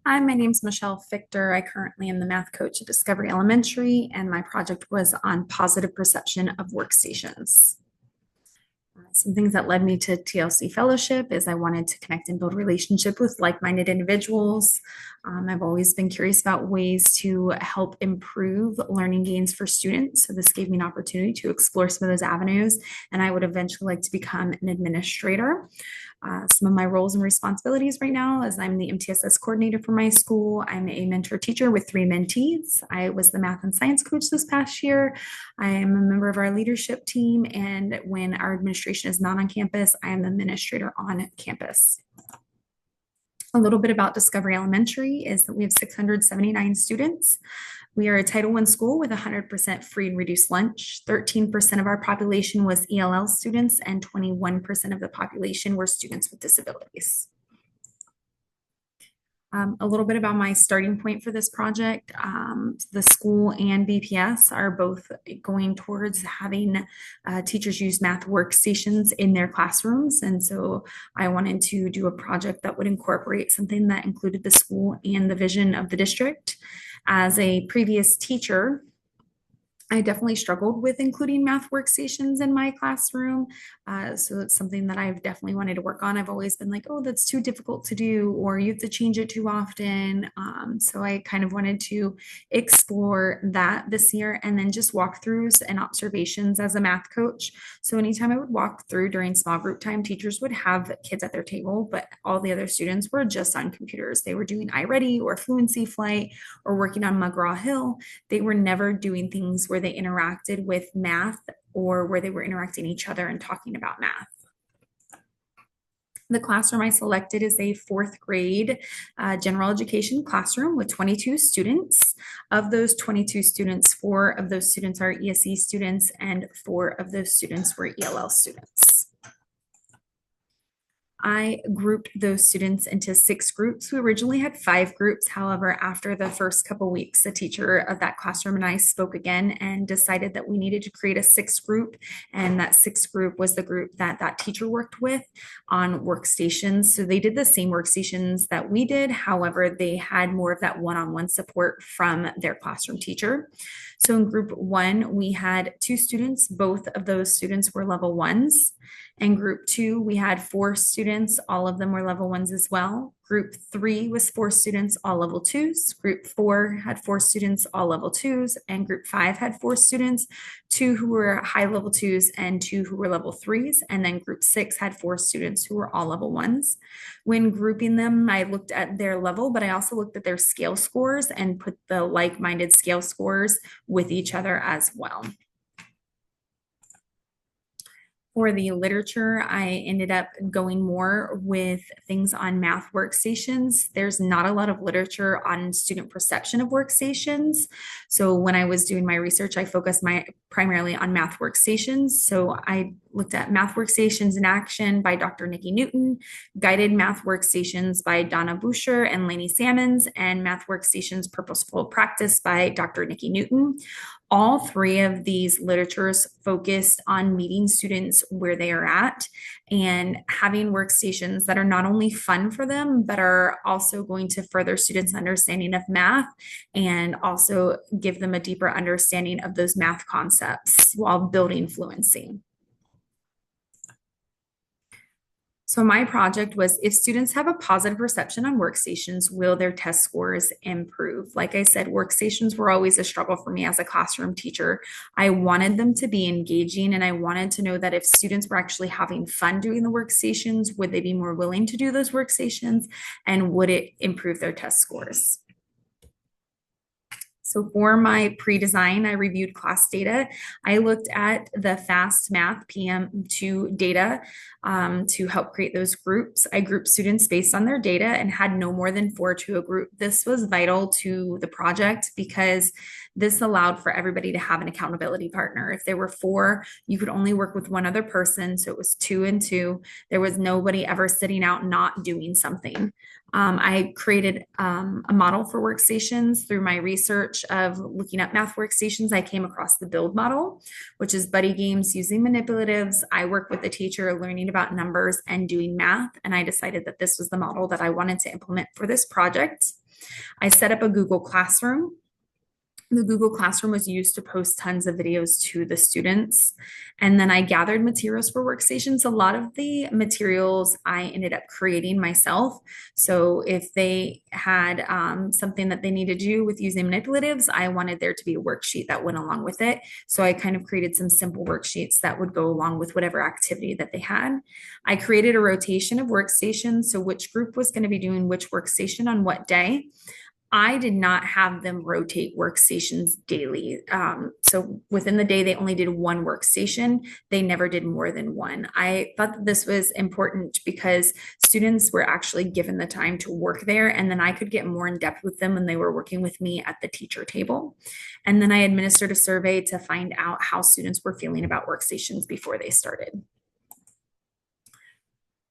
Hi, my name's Michelle Fichter. I currently am the math coach at Discovery Elementary, and my project was on positive perception of workstations. Some things that led me to TLC Fellowship is I wanted to connect and build relationship with like-minded individuals. I've always been curious about ways to help improve learning gains for students. So this gave me an opportunity to explore some of those avenues, and I would eventually like to become an administrator. Some of my roles and responsibilities right now is I'm the MTSS coordinator for my school. I'm a mentor teacher with 3 mentees. I was the math and science coach this past year. I am a member of our leadership team, and when our administration is not on campus, I am the administrator on campus. A little bit about Discovery Elementary is that we have 679 students. We are a Title I school with 100% free and reduced lunch. 13% of our population was ELL students, and 21% of the population were students with disabilities. A little bit about my starting point for this project. The school and BPS are both going towards having teachers use math workstations in their classrooms. And so I wanted to do a project that would incorporate something that included the school and the vision of the district. As a previous teacher, I definitely struggled with including math workstations in my classroom. So it's something that I've definitely wanted to work on. I've always been like, oh, that's too difficult to do, or you have to change it too often. So I kind of wanted to explore that this year and then just walkthroughs and observations as a math coach. So anytime I would walk through during small group time, teachers would have kids at their table, but all the other students were just on computers. They were doing iReady or Fluency Flight or working on McGraw Hill. They were never doing things where they interacted with math or where they were interacting each other and talking about math. The classroom I selected is a 4th grade general education classroom with 22 students. Of those 22 students, 4 of those students are ESE students and 4 of those students were ELL students. I grouped those students into 6 groups. We originally had 5 groups. However, after the first couple weeks, the teacher of that classroom and I spoke again and decided that we needed to create a 6th group. And that 6th group was the group that that teacher worked with on workstations. So they did the same workstations that we did. However, they had more of that one-on-one support from their classroom teacher. So in group 1, we had 2 students. Both of those students were level 1s. In group 2, we had 4 students. All of them were level 1s as well. Group 3 was 4 students, all level 2s. Group 4 had 4 students, all level 2s. And group 5 had 4 students, 2 who were high level 2s and 2 who were level 3s. And then group 6 had 4 students who were all level 1s. When grouping them, I looked at their level, but I also looked at their scale scores and put the like-minded scale scores with each other as well. For the literature, I ended up going more with things on math workstations. There's not a lot of literature on student perception of workstations. So when I was doing my research, I focused primarily on math workstations. So I looked at Math Workstations in Action by Dr. Nikki Newton, Guided Math Workstations by Donna Boucher and Lainey Salmons, and Math Workstations Purposeful Practice by Dr. Nikki Newton. All 3 of these literatures focused on meeting students where they are at and having workstations that are not only fun for them, but are also going to further students' understanding of math and also give them a deeper understanding of those math concepts while building fluency. So my project was, if students have a positive perception on workstations, will their test scores improve? Like I said, workstations were always a struggle for me as a classroom teacher. I wanted them to be engaging, and I wanted to know that if students were actually having fun doing the workstations, would they be more willing to do those workstations, and would it improve their test scores? So for my pre-design, I reviewed class data. I looked at the Fast Math PM2 data to help create those groups. I grouped students based on their data and had no more than 4 to a group. This was vital to the project because this allowed for everybody to have an accountability partner. If there were 4, you could only work with one other person. So it was 2 and 2. There was nobody ever sitting out not doing something. I created a model for workstations through my research search of looking up math workstations, I came across the build model, which is buddy games using manipulatives. I work with the teacher learning about numbers and doing math, and I decided that this was the model that I wanted to implement for this project. I set up a Google Classroom. The Google Classroom was used to post tons of videos to the students. And then I gathered materials for workstations. A lot of the materials I ended up creating myself. So if they had something that they needed to do with using manipulatives, I wanted there to be a worksheet that went along with it. So I kind of created some simple worksheets that would go along with whatever activity that they had. I created a rotation of workstations. So which group was going to be doing which workstation on what day. I did not have them rotate workstations daily. So within the day, they only did one workstation. They never did more than one. I thought that this was important because students were actually given the time to work there, and then I could get more in depth with them when they were working with me at the teacher table. And then I administered a survey to find out how students were feeling about workstations before they started.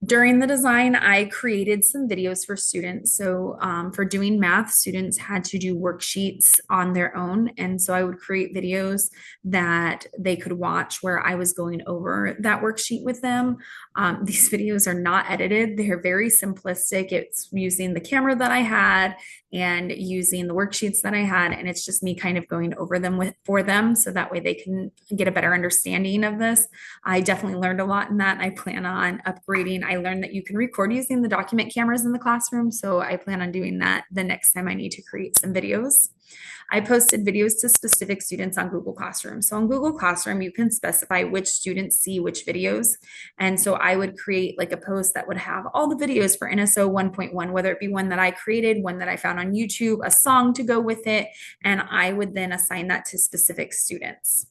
During the design, I created some videos for students. So for doing math, students had to do worksheets on their own. And so I would create videos that they could watch where I was going over that worksheet with them. These videos are not edited. They're very simplistic. It's using the camera that I had and using the worksheets that I had. And it's just me kind of going over them for them. So that way they can get a better understanding of this. I definitely learned a lot in that. I plan on upgrading. I learned that you can record using the document cameras in the classroom. So I plan on doing that the next time I need to create some videos. I posted videos to specific students on Google Classroom. So on Google Classroom, you can specify which students see which videos. And so I would create like a post that would have all the videos for NSO 1.1, whether it be one that I created, one that I found on YouTube, a song to go with it. And I would then assign that to specific students.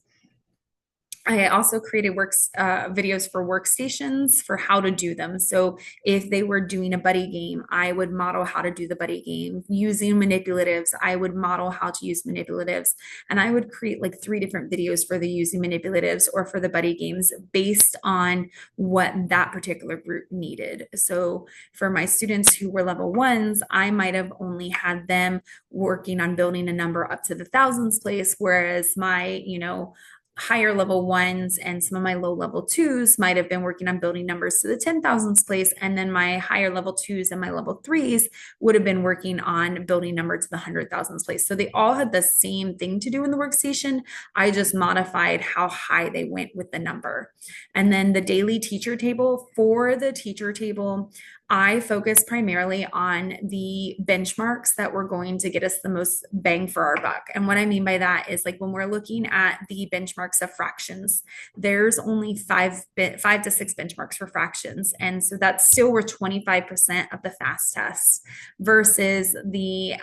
I also created videos for workstations for how to do them. So if they were doing a buddy game, I would model how to do the buddy game. Using manipulatives, I would model how to use manipulatives. And I would create like 3 different videos for the using manipulatives or for the buddy games based on what that particular group needed. So for my students who were level 1s, I might have only had them working on building a number up to the thousands place, whereas my, higher level 1s and some of my low level 2s might have been working on building numbers to the 10,000s place. And then my higher level 2s and my level 3s would have been working on building number to the 100,000s place. So they all had the same thing to do in the workstation. I just modified how high they went with the number. And then the daily teacher table. For the teacher table, I focus primarily on the benchmarks that were going to get us the most bang for our buck. And what I mean by that is like when we're looking at the benchmarks of fractions, there's only 5 to 6 benchmarks for fractions. And so that's still worth 25% of the FAST tests versus the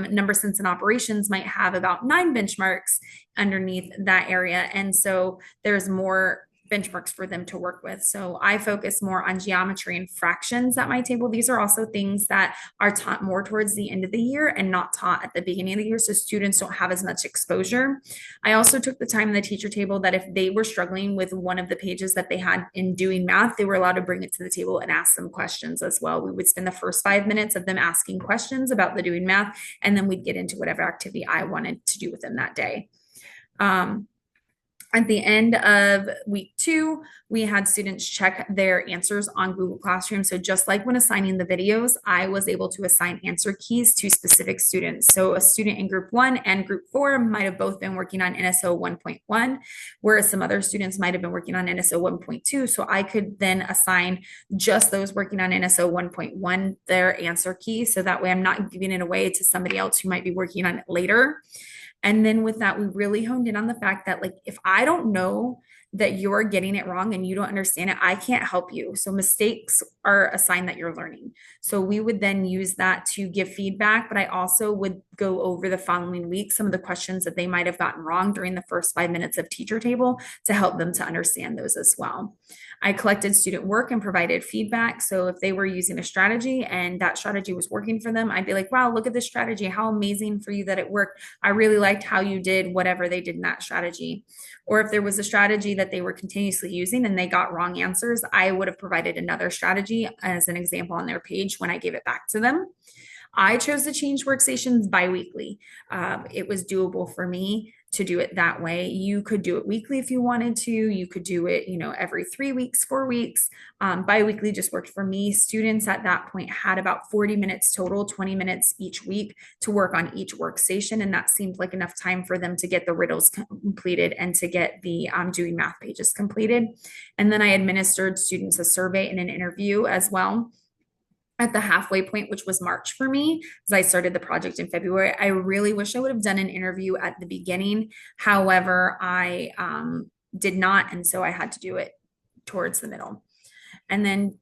number sense and operations might have about 9 benchmarks underneath that area. And so there's more benchmarks for them to work with. So I focus more on geometry and fractions at my table. These are also things that are taught more towards the end of the year and not taught at the beginning of the year, so students don't have as much exposure. I also took the time in the teacher table that if they were struggling with one of the pages that they had in doing math, they were allowed to bring it to the table and ask them questions as well. We would spend the first 5 minutes of them asking questions about the doing math, and then we'd get into whatever activity I wanted to do with them that day. At the end of week 2, we had students check their answers on Google Classroom. So just like when assigning the videos, I was able to assign answer keys to specific students. So a student in group 1 and group 4 might have both been working on NSO 1.1, whereas some other students might have been working on NSO 1.2. So I could then assign just those working on NSO 1.1 their answer key. So that way I'm not giving it away to somebody else who might be working on it later. And then with that, we really honed in on the fact that like, if I don't know that you're getting it wrong and you don't understand it, I can't help you. So mistakes are a sign that you're learning. So we would then use that to give feedback, but I also would go over the following week some of the questions that they might have gotten wrong during the first 5 minutes of teacher table to help them to understand those as well. I collected student work and provided feedback. So if they were using a strategy and that strategy was working for them, I'd be like, wow, look at this strategy. How amazing for you that it worked. I really liked how you did whatever they did in that strategy. Or if there was a strategy that they were continuously using and they got wrong answers, I would have provided another strategy as an example on their page when I gave it back to them. I chose to change workstations biweekly. It was doable for me to do it that way. You could do it weekly if you wanted to. You could do it, every 3 weeks, 4 weeks. Biweekly just worked for me. Students at that point had about 40 minutes total, 20 minutes each week to work on each workstation. And that seemed like enough time for them to get the riddles completed and to get the doing math pages completed. And then I administered students a survey and an interview as well at the halfway point, which was March for me, as I started the project in February. I really wish I would have done an interview at the beginning. However, I did not. And so I had to do it towards the middle. And then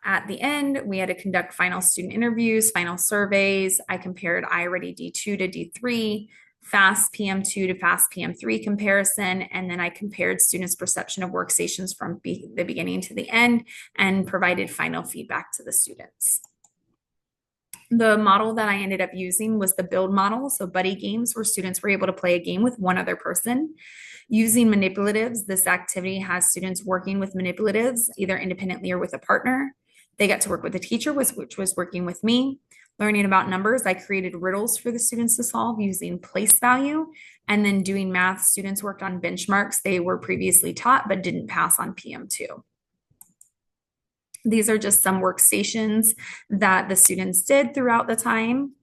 at the end, we had to conduct final student interviews, final surveys. I compared iReady D2 to D3, FAST PM2 to FAST PM3 comparison, and then I compared students' perception of workstations from the beginning to the end and provided final feedback to the students. The model that I ended up using was the build model, so buddy games where students were able to play a game with one other person. Using manipulatives, this activity has students working with manipulatives, either independently or with a partner. They got to work with a teacher, which was working with me. Learning about numbers, I created riddles for the students to solve using place value. And then doing math, students worked on benchmarks they were previously taught but didn't pass on PM2. These are just some workstations that the students did throughout the time.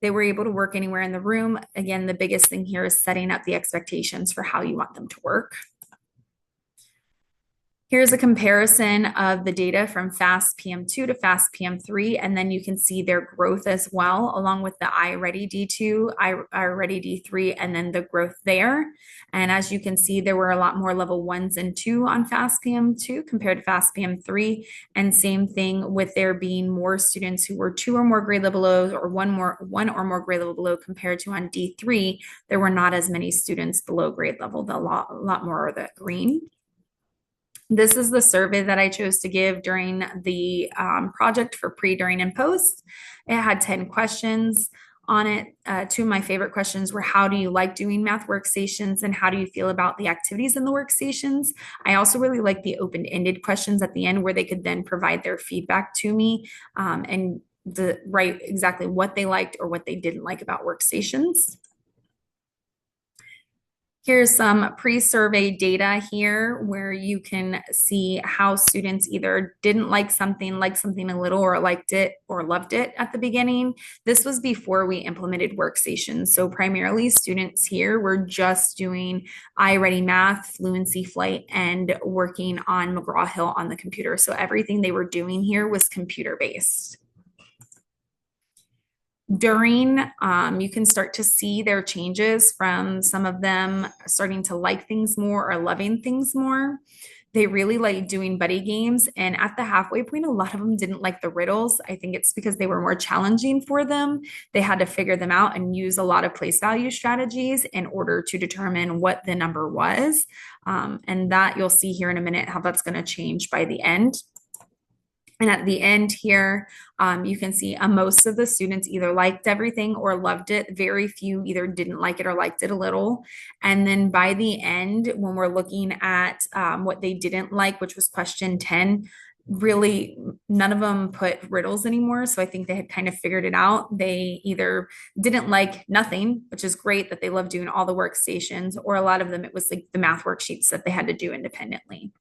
They were able to work anywhere in the room. Again, the biggest thing here is setting up the expectations for how you want them to work. Here's a comparison of the data from FAST PM2 to FAST PM3, and then you can see their growth as well, along with the iReady D2, iReady D3, and then the growth there. And as you can see, there were a lot more level 1s and 2 on FAST PM2 compared to FAST PM3, and same thing with there being more students who were 2 or more grade level below or one or more grade level below compared to on D3. There were not as many students below grade level, a lot more of the green. This is the survey that I chose to give during the project for pre, during, and post. It had 10 questions on it. 2 of my favorite questions were, how do you like doing math workstations, and how do you feel about the activities in the workstations? I also really like the open-ended questions at the end where they could then provide their feedback to me and write exactly what they liked or what they didn't like about workstations. Here's some pre-survey data here where you can see how students either didn't like something a little, or liked it or loved it at the beginning. This was before we implemented workstations. So primarily students here were just doing iReady Math, Fluency Flight, and working on McGraw-Hill on the computer. So everything they were doing here was computer-based. During, you can start to see their changes from some of them starting to like things more or loving things more. They really like doing buddy games. And at the halfway point, a lot of them didn't like the riddles. I think it's because they were more challenging for them. They had to figure them out and use a lot of place value strategies in order to determine what the number was. And that you'll see here in a minute how that's going to change by the end. And at the end here, you can see most of the students either liked everything or loved it. Very few either didn't like it or liked it a little. And then by the end, when we're looking at what they didn't like, which was question 10, really none of them put riddles anymore. So I think they had kind of figured it out. They either didn't like nothing, which is great that they love doing all the workstations, or a lot of them, it was like the math worksheets that they had to do independently.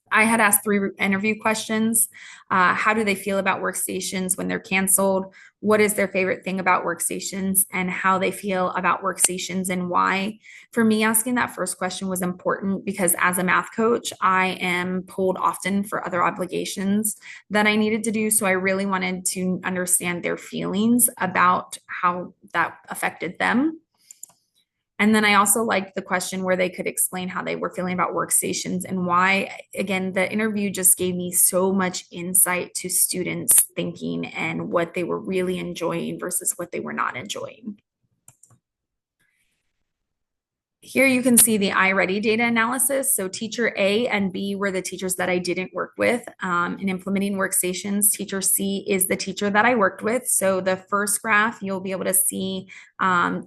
I had asked 3 interview questions. How do they feel about workstations when they're canceled? What is their favorite thing about workstations, and how they feel about workstations and why? For me, asking that first question was important because as a math coach, I am pulled often for other obligations that I needed to do. So I really wanted to understand their feelings about how that affected them. And then I also liked the question where they could explain how they were feeling about workstations and why. Again, the interview just gave me so much insight to students' thinking and what they were really enjoying versus what they were not enjoying. Here you can see the iReady data analysis. So teacher A and B were the teachers that I didn't work with in implementing workstations. Teacher C is the teacher that I worked with. So the first graph, you'll be able to see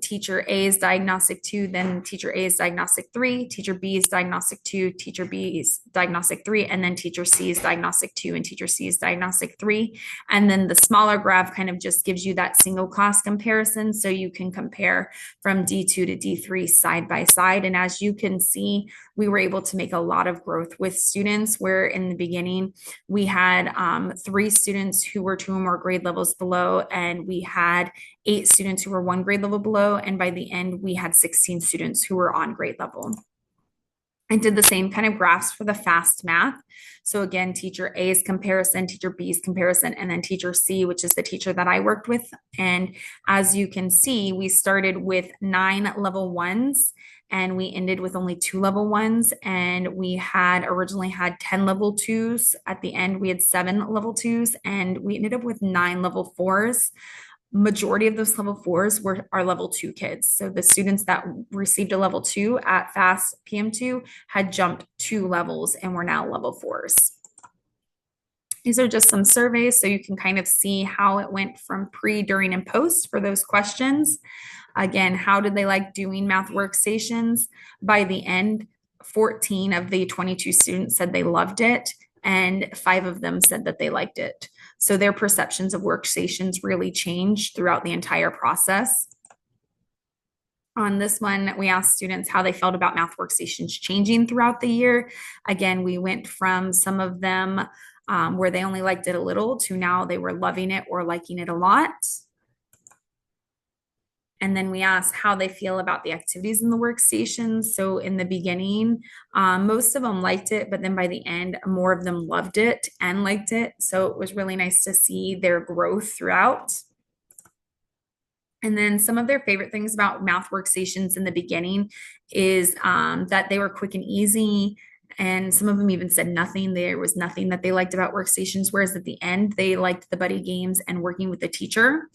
Teacher A is diagnostic 2, then teacher A is diagnostic 3, teacher B is diagnostic 2, teacher B is diagnostic 3, and then teacher C is diagnostic 2, and teacher C is diagnostic 3. And then the smaller graph kind of just gives you that single class comparison, so you can compare from D2 to D3 side by side. And as you can see, we were able to make a lot of growth with students, where in the beginning we had 3 students who were 2 or more grade levels below, and we had 8 students who were 1 grade level below, and by the end we had 16 students who were on grade level. I did the same kind of graphs for the fast math. So again, teacher A's comparison, teacher B's comparison, and then teacher C, which is the teacher that I worked with. And as you can see, we started with 9 level 1s and we ended with only 2 level 1s. And we had originally had 10 level 2s. At the end, we had 7 level 2s, and we ended up with 9 level 4s. Majority of those level 4s were our level 2 kids. So the students that received a level 2 at FAST PM2 had jumped 2 levels and were now level 4s. These are just some surveys, so you can kind of see how it went from pre, during, and post for those questions. Again, how did they like doing math workstations? By the end, 14 of the 22 students said they loved it, and 5 of them said that they liked it. So their perceptions of workstations really changed throughout the entire process. On this one, we asked students how they felt about math workstations changing throughout the year. Again, we went from some of them where they only liked it a little to now they were loving it or liking it a lot. And then we asked how they feel about the activities in the workstations. So in the beginning, most of them liked it, but then by the end, more of them loved it and liked it. So it was really nice to see their growth throughout. And then some of their favorite things about math workstations in the beginning is that they were quick and easy. And some of them even said nothing. There was nothing that they liked about workstations, whereas at the end, they liked the buddy games and working with the teacher.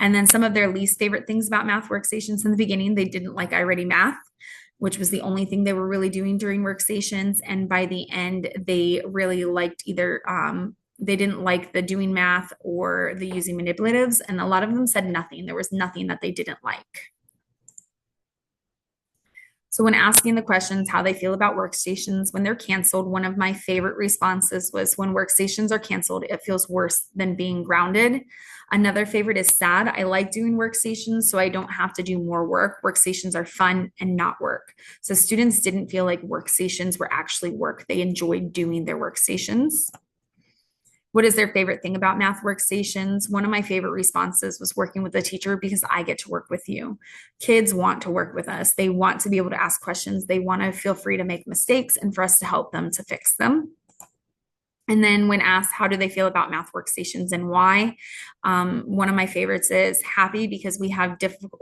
And then some of their least favorite things about math workstations in the beginning, they didn't like iReady Math, which was the only thing they were really doing during workstations. And by the end, they really liked either, they didn't like the doing math or the using manipulatives. And a lot of them said nothing. There was nothing that they didn't like. So when asking the questions how they feel about workstations when they're canceled, one of my favorite responses was, when workstations are canceled, it feels worse than being grounded. Another favorite is sad. I like doing workstations, so I don't have to do more work. Workstations are fun and not work. So students didn't feel like workstations were actually work. They enjoyed doing their workstations. What is their favorite thing about math workstations? One of my favorite responses was working with a teacher because I get to work with you. Kids want to work with us. They want to be able to ask questions. They want to feel free to make mistakes and for us to help them to fix them. And then when asked, how do they feel about math workstations and why? One of my favorites is happy because we have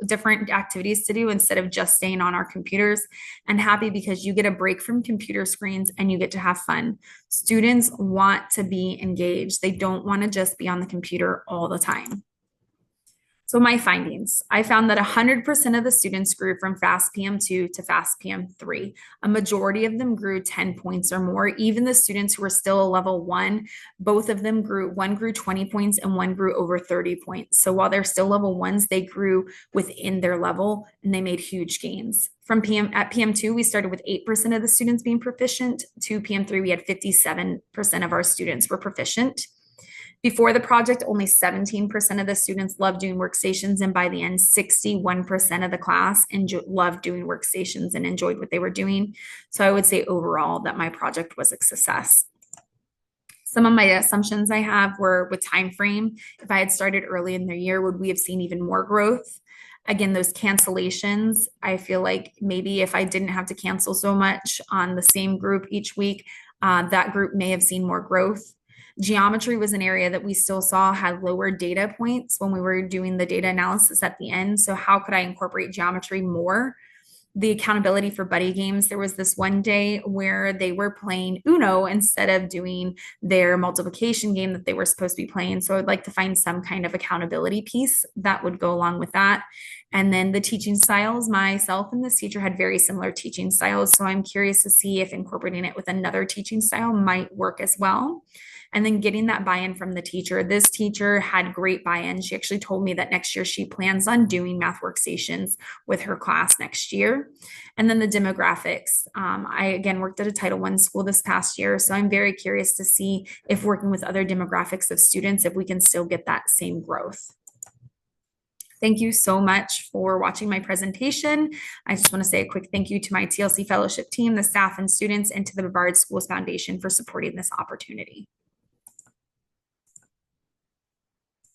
different activities to do instead of just staying on our computers, and happy because you get a break from computer screens and you get to have fun. Students want to be engaged. They don't want to just be on the computer all the time. So my findings, I found that 100% of the students grew from FAST PM2 to FAST PM3. A majority of them grew 10 points or more. Even the students who were still a level 1, both of them grew. One grew 20 points and one grew over 30 points. So while they're still level 1s, they grew within their level and they made huge gains. From at PM2, we started with 8% of the students being proficient. To PM3, we had 57% of our students were proficient. Before the project, only 17% of the students loved doing workstations, and by the end, 61% of the class loved doing workstations and enjoyed what they were doing. So I would say overall that my project was a success. Some of my assumptions I have were with time frame. If I had started early in the year, would we have seen even more growth? Again, those cancellations, I feel like maybe if I didn't have to cancel so much on the same group each week, that group may have seen more growth. Geometry was an area that we still saw had lower data points when we were doing the data analysis at the end. So how could I incorporate geometry more? The accountability for buddy games. There was this one day where they were playing Uno instead of doing their multiplication game that they were supposed to be playing. So I'd like to find some kind of accountability piece that would go along with that. And then the teaching styles, myself and this teacher had very similar teaching styles. So I'm curious to see if incorporating it with another teaching style might work as well. and then getting that buy-in from the teacher. This teacher had great buy-in. She actually told me that next year she plans on doing math workstations with her class next year. And then the demographics. I again worked at a Title I school this past year, so I'm very curious to see if working with other demographics of students, if we can still get that same growth. Thank you so much for watching my presentation. I just want to say a quick thank you to my TLC Fellowship team, the staff and students, and to the Brevard Schools Foundation for supporting this opportunity.